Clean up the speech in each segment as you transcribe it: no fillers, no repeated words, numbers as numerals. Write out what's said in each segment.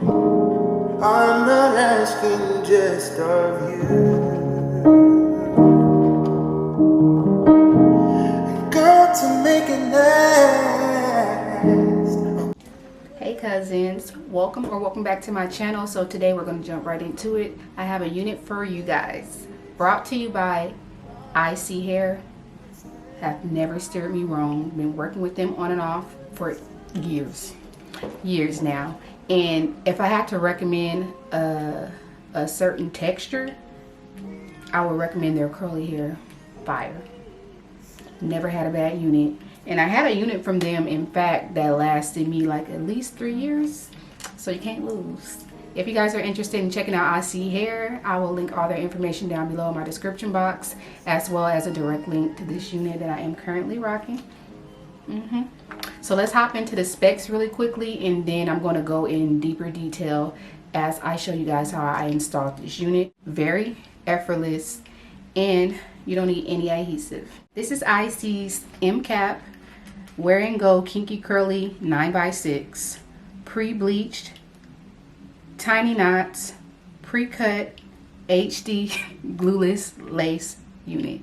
I'm not asking just of you. Got to make it last. Hey cousins, welcome back to my channel. So today we're going to jump right into it. I have a unit for you guys, brought to you by Isee Hair. Have never steered me wrong. Been working with them on and off for years now. And if I had to recommend a certain texture, I would recommend their curly hair. Fire. Never had a bad unit. And I had a unit from them, in fact, that lasted me like at least 3 years. So you can't lose. If you guys are interested in checking out Isee Hair, I will link all their information down below in my description box, as well as a direct link to this unit that I am currently rocking. So let's hop into the specs really quickly, and then I'm going to go in deeper detail as I show you guys how I installed this unit. Very effortless, and you don't need any adhesive. This is Isee's M-Cap Wear and Go Kinky Curly 9x6 Pre-bleached, tiny knots, pre-cut, HD glueless lace unit.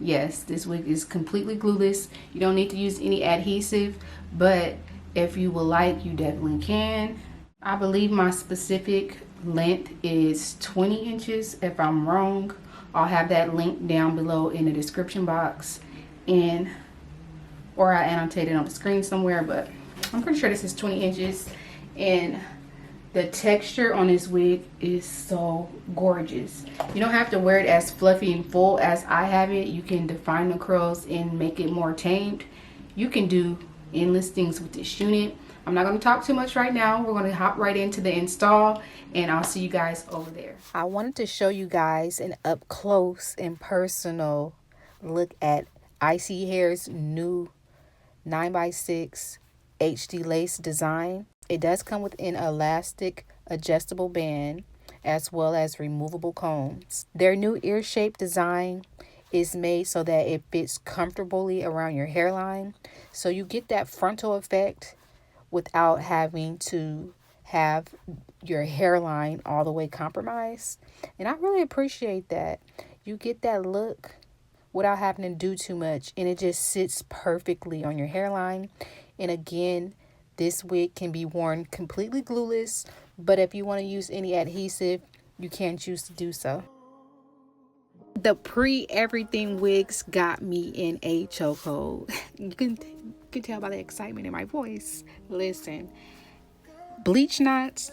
Yes, this wig is completely glueless. You don't need to use any adhesive, but if you would like, you definitely can. I believe my specific length is 20 inches. If I'm wrong, I'll have that link down below in the description box, or I annotated on the screen somewhere, but I'm pretty sure this is 20 inches. And the texture on this wig is so gorgeous. You don't have to wear it as fluffy and full as I have it. You can define the curls and make it more tamed. You can do endless things with this unit. I'm not going to talk too much right now. We're going to hop right into the install, and I'll see you guys over there. I wanted to show you guys an up close and personal look at Isee Hair's new 9x6 HD lace design. It does come with an elastic adjustable band as well as removable combs. Their new ear shape design is made so that it fits comfortably around your hairline, so you get that frontal effect without having to have your hairline all the way compromised. And I really appreciate that. You get that look without having to do too much, and it just sits perfectly on your hairline. And again, this wig can be worn completely glueless, but if you want to use any adhesive, you can choose to do so. The pre-everything wigs got me in a chokehold. You can tell by the excitement in my voice. Listen, bleach knots,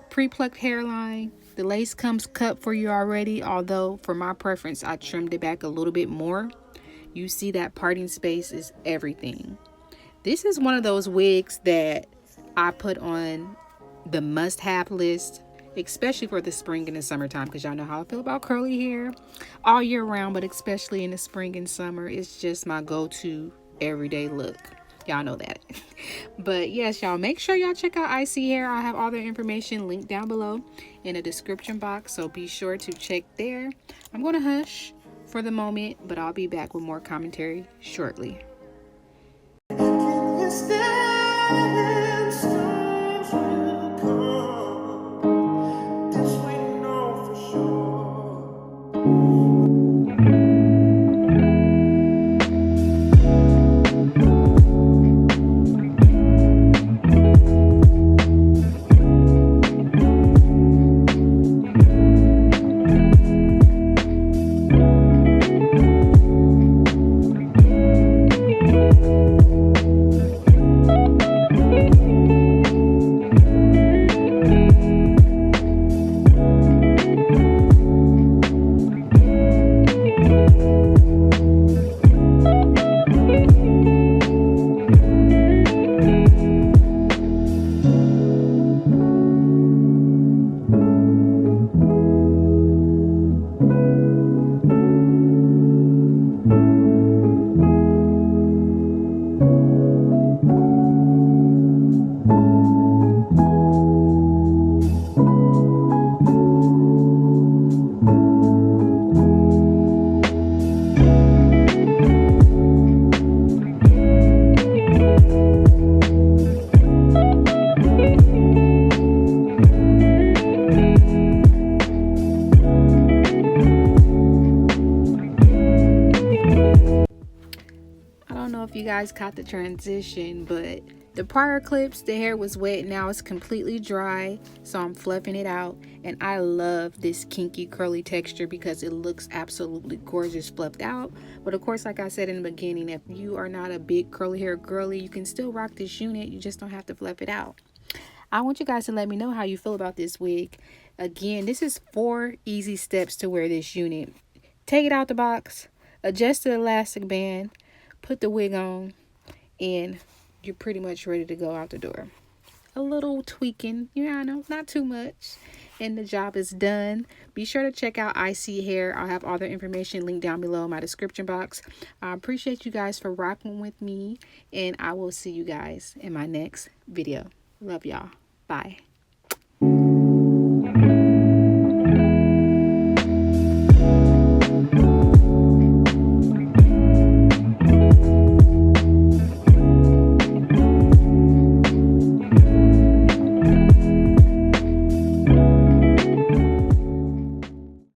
pre-plucked hairline. The lace comes cut for you already, although for my preference, I trimmed it back a little bit more. You see that parting space is everything. This is one of those wigs that I put on the must-have list, especially for the spring and the summertime, because y'all know how I feel about curly hair all year round, but especially in the spring and summer. It's just my go-to everyday look. Y'all know that. But yes, y'all, make sure y'all check out Isee Hair. I have all their information linked down below in the description box, so be sure to check there. I'm going to hush for the moment, but I'll be back with more commentary shortly. guys caught the transition, but the prior clips, the hair was wet. Now it's completely dry, so I'm fluffing it out. And I love this kinky curly texture because it looks absolutely gorgeous fluffed out. But of course, like I said in the beginning, if you are not a big curly hair girly, you can still rock this unit. You just don't have to fluff it out. I want you guys to let me know how you feel about this wig. Again, this is 4 easy steps to wear this unit. Take it out the box, adjust the elastic band, put the wig on, and you're pretty much ready to go out the door. A little tweaking, yeah, I know, not too much, and the job is done. Be sure to check out Isee Hair. I'll have all their information linked down below in my description box. I appreciate you guys for rocking with me, and I will see you guys in my next video. Love y'all. Bye.